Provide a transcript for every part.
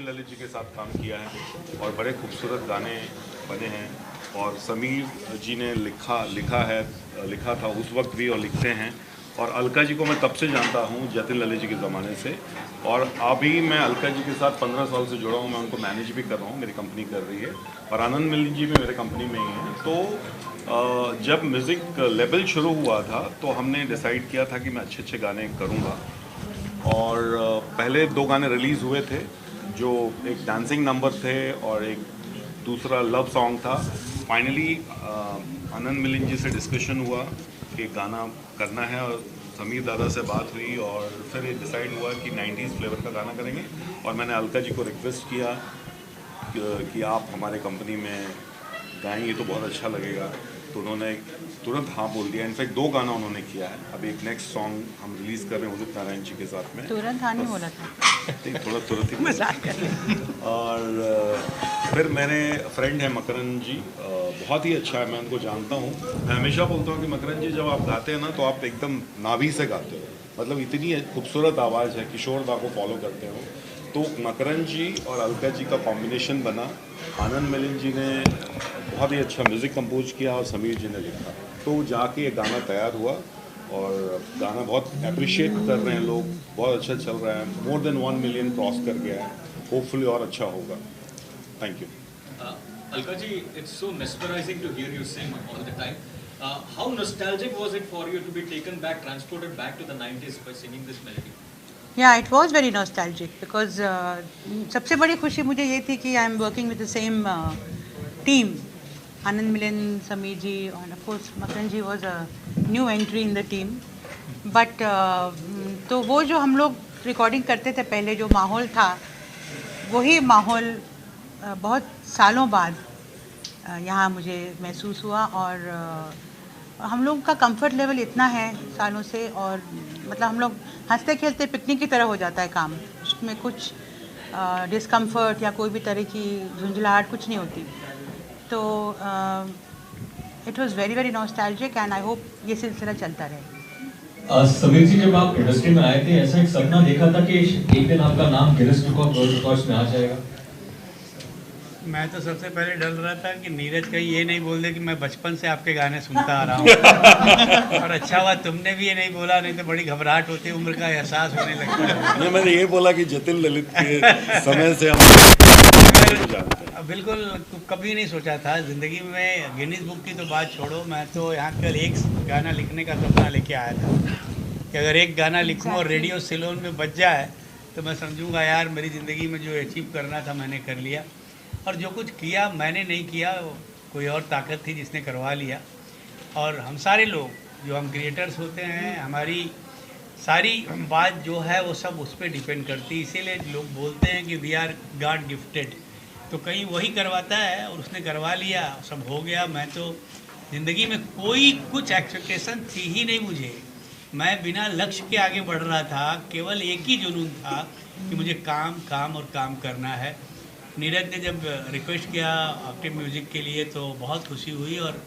ललित जी के साथ काम किया है और बड़े खूबसूरत गाने बने हैं। और समीर जी ने लिखा था उस वक्त भी और लिखते हैं। और अलका जी को मैं तब से जानता हूँ, जतिन ललित जी के ज़माने से। और अभी मैं अलका जी के साथ 15 साल से जुड़ा हूँ। मैं उनको मैनेज भी कर रहा हूँ, मेरी कंपनी कर रही है। और आनंद मिलिंद जी भी मेरे कंपनी में ही हैं। तो जब म्यूज़िक लेवल शुरू हुआ था तो हमने डिसाइड किया था कि मैं अच्छे अच्छे गाने करूँगा। और पहले 2 गाने रिलीज़ हुए थे, जो एक डांसिंग नंबर थे और एक दूसरा लव सॉन्ग था। फाइनली आनंद मिलिंद जी से डिस्कशन हुआ कि गाना करना है, और समीर दादा से बात हुई और फिर ये डिसाइड हुआ कि 90s फ्लेवर का गाना करेंगे। और मैंने अलका जी को रिक्वेस्ट किया कि आप हमारे कंपनी में गाएंगे तो बहुत अच्छा लगेगा। तो उन्होंने तुरंत हाँ बोल दिया। इनफैक्ट 2 गाना उन्होंने किया है। अभी एक नेक्स्ट सॉन्ग हम रिलीज़ कर रहे हैं उदित नारायण जी के साथ में। तुरंत हाँ नहीं बोला था, थोड़ा तुरंत ही मजाक कर रहे हैं। और फिर मेरे फ्रेंड है मकरन जी, बहुत ही अच्छा है, मैं उनको जानता हूँ। मैं हमेशा बोलता हूँ कि मकरन जी जब आप गाते हैं ना तो आप एकदम नाभि से गाते हो, मतलब इतनी खूबसूरत आवाज़ है। किशोर दा को फॉलो करते हो तो मकरन जी और अलका जी का कॉम्बिनेशन बना। आनंद मिलिंद जी ने बहुत ही अच्छा म्यूज़िक कंपोज किया और समीर जी ने लिखा, तो जाके ये गाना तैयार हुआ। और गाना बहुत अप्रिशिएट कर रहे हैं लोग, बहुत अच्छा चल रहा है। मोर देन 1 मिलियन क्रॉस कर गया है। होपफुली और अच्छा होगा। Thank you. Alka ji, it's so mesmerizing to hear you sing all the time. How nostalgic was it for you to be taken back, transported back to the 90s by singing this melody? Yeah, it was very nostalgic because सबसे बड़ी खुशी मुझे ये थी कि I am working with the same team, Anand Milind, Sameer ji, और of course Makarand ji was a new entry in the team. But तो वो जो हम लोग रिकॉर्डिंग करते थे पहले, जो माहौल था, वही माहौल बहुत सालों बाद यहाँ मुझे महसूस हुआ। और हम लोग का कंफर्ट लेवल इतना है सालों से, और मतलब हम लोग हंसते खेलते पिकनिक की तरह हो जाता है काम। उसमें कुछ डिस्कम्फर्ट या कोई भी तरह की झुंझलाहट कुछ नहीं होती। तो it was very very nostalgic and I hope ये सिलसिला चलता रहे। समीर जी, जब आप इंडस्ट्री में आए थे, ऐसा एक सपना देखा था कि एक दिन आपका नाम Guinness book of world records में आ जाएगा? मैं तो सबसे पहले डर रहा था कि नीरज कहीं ये नहीं बोल दे कि मैं बचपन से आपके गाने सुनता आ रहा हूँ। और अच्छा हुआ तुमने भी ये नहीं बोला, नहीं तो बड़ी घबराहट होती, उम्र का एहसास होने लगता है। नहीं, मैंने ये बोला कि जतिन ललित के समय से हम बिल्कुल कभी नहीं सोचा था ज़िंदगी में। गिनीज बुक की तो बात छोड़ो, मैं तो यहाँ कल एक गाना लिखने का सपना लेके आया था कि अगर एक गाना लिखूँ और रेडियो सिलोन में बज जाए तो मैं समझूंगा यार मेरी ज़िंदगी में जो अचीव करना था मैंने कर लिया। और जो कुछ किया मैंने नहीं किया, कोई और ताकत थी जिसने करवा लिया। और हम सारे लोग जो हम क्रिएटर्स होते हैं, हमारी सारी बात जो है वो सब उस पर डिपेंड करती है। इसीलिए लोग बोलते हैं कि वी आर गॉड गिफ्टेड। तो कहीं वही करवाता है और उसने करवा लिया, सब हो गया। मैं तो ज़िंदगी में कोई कुछ एक्सपेक्टेशन थी ही नहीं मुझे। मैं बिना लक्ष्य के आगे बढ़ रहा था, केवल एक ही जुनून था कि मुझे काम काम और काम करना है। नीरज ने जब रिक्वेस्ट किया आपके म्यूज़िक के लिए तो बहुत खुशी हुई। और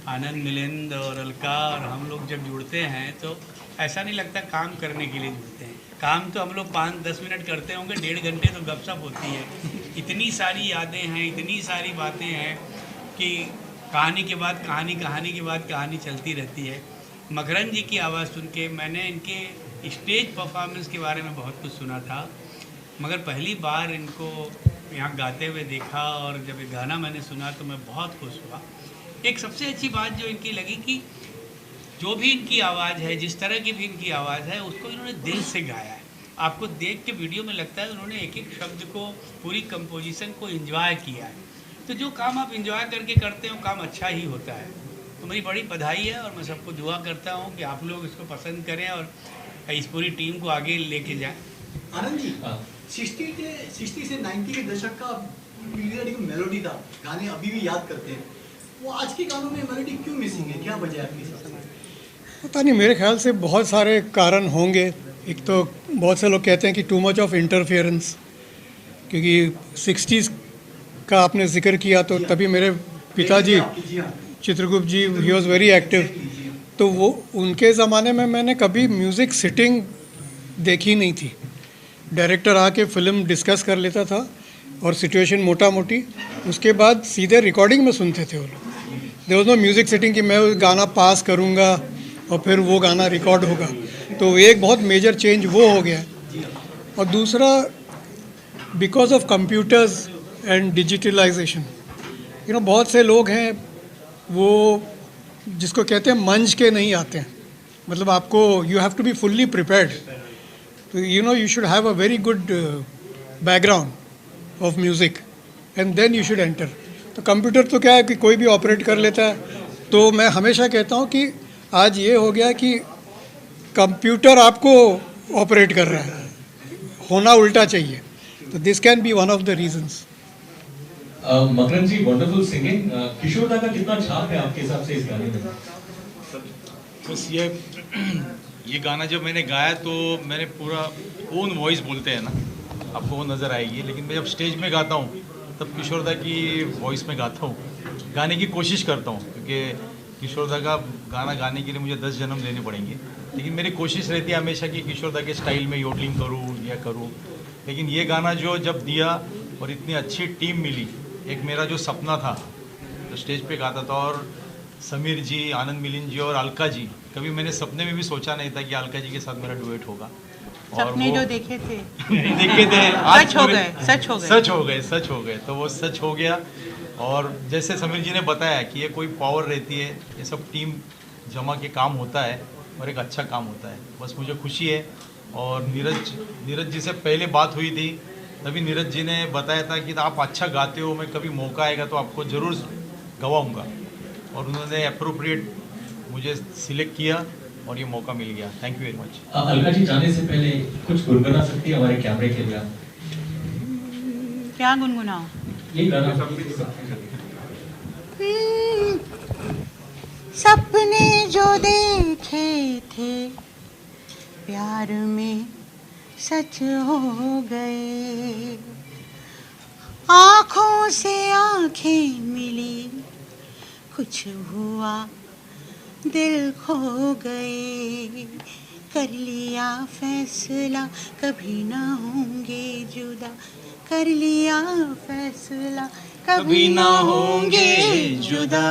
आनंद मिलिंद और अलका और हम लोग जब जुड़ते हैं तो ऐसा नहीं लगता काम करने के लिए जुड़ते हैं। काम तो हम लोग 5-10 मिनट करते होंगे, 1.5 घंटे तो गपशप होती है। इतनी सारी यादें हैं, इतनी सारी बातें हैं कि कहानी के बाद कहानी, कहानी के बाद कहानी चलती रहती है। मकरन जी की आवाज़ सुन के मैंने इनके स्टेज परफॉर्मेंस के बारे में बहुत कुछ सुना था, मगर पहली बार इनको यहाँ गाते हुए देखा और जब ये गाना मैंने सुना तो मैं बहुत खुश हुआ। एक सबसे अच्छी बात जो इनकी लगी कि जो भी इनकी आवाज़ है, जिस तरह की भी इनकी आवाज़ है, उसको इन्होंने दिल से गाया है। आपको देख के वीडियो में लगता है उन्होंने एक एक शब्द को, पूरी कंपोजिशन को एंजॉय किया है। तो जो काम आप एंजॉय करके करते हो, काम अच्छा ही होता है। तो मेरी बड़ी बधाई है और मैं सबको दुआ करता हूँ कि आप लोग इसको पसंद करें और इस पूरी टीम को आगे लेके जाएं। आनंद जी, 60 से 90 के दशक का पीरियड एक मेलोडी था, गाने अभी भी याद करते हैं। वो आज के गानों में मेलोडी क्यों मिसिंग है, क्या वजह है आपके हिसाब से? पता नहीं, मेरे ख्याल से बहुत सारे कारण होंगे। एक तो बहुत से लोग कहते हैं कि टू मच ऑफ इंटरफेरेंस, क्योंकि 60s का आपने जिक्र किया तो तभी मेरे पिताजी चित्रगुप्त जी, ही वॉज वेरी एक्टिव। तो वो उनके ज़माने में मैंने कभी म्यूज़िक सिटिंग देखी नहीं थी। डायरेक्टर आके फिल्म डिस्कस कर लेता था और सिचुएशन मोटा मोटी, उसके बाद सीधे रिकॉर्डिंग में सुनते थे वो लोग। There was no music setting कि मैं गाना पास करूँगा और फिर वो गाना रिकॉर्ड होगा। तो एक बहुत मेजर चेंज वो हो गया। और दूसरा, because of computers and digitalisation, बहुत से लोग हैं वो जिसको कहते हैं मंच के नहीं आते हैं, मतलब आपको you have to be fully prepared, तो you should have a very good background of music and then you should enter. तो कंप्यूटर तो क्या है कि कोई भी ऑपरेट कर लेता है। तो मैं हमेशा कहता हूँ कि आज ये हो गया कि कंप्यूटर आपको ऑपरेट कर रहा है, होना उल्टा चाहिए। तो this can be one of the reasons. Makarand ji, wonderful singing. Kishore da का कितना छाप है आपके हिसाब से इस गाने में? बस ये गाना जब मैंने गाया तो मैंने पूरा ओन वॉइस बोलते हैं ना, आपको वो नज़र आएगी, लेकिन मैं जब स्टेज में गाता हूँ तब किशोर दा की वॉइस में गाता हूँ, गाने की कोशिश करता हूँ, क्योंकि किशोर दा का गाना गाने के लिए मुझे 10 जन्म देने पड़ेंगे, लेकिन मेरी कोशिश रहती है हमेशा कि किशोर दा के स्टाइल में योडलिंग करूँ या करूँ। लेकिन ये गाना जो जब दिया और इतनी अच्छी टीम मिली, एक मेरा जो सपना था तो स्टेज पे गाता था, और समीर जी, आनंद मिलिंद जी और अलका जी, कभी मैंने सपने में भी सोचा नहीं था कि अलका जी के साथ मेरा डुएट होगा। सपने जो देखे थे देखे थे आज सच हो गए, सच हो गए, सच हो गए, सच हो गए। तो वो सच हो गया। और जैसे समीर जी ने बताया कि ये कोई पावर रहती है, ये सब टीम जमा के काम होता है और एक अच्छा काम होता है, बस मुझे खुशी है। और नीरज जी से पहले बात हुई थी, तभी नीरज जी ने बताया था कि आप अच्छा गाते हो, मैं कभी मौका आएगा तो आपको ज़रूर गवाऊंगा, और उन्होंने अप्रोप्रिएट मुझे सिलेक्ट किया और ये मौका मिल गया। Thank you very much. Alka ji, जाने से पहले कुछ गुनगुना सकती है हमारे कैमरे के लिए आप? क्या गुनगुनाओ? ये गाना सपने जो देखे थे प्यार में सच हो गए, आँखों से आँखें मिली, कुछ हुआ दिल खो गए, कर लिया फैसला कभी ना होंगे जुदा, कर लिया फैसला कभी ना होंगे जुदा।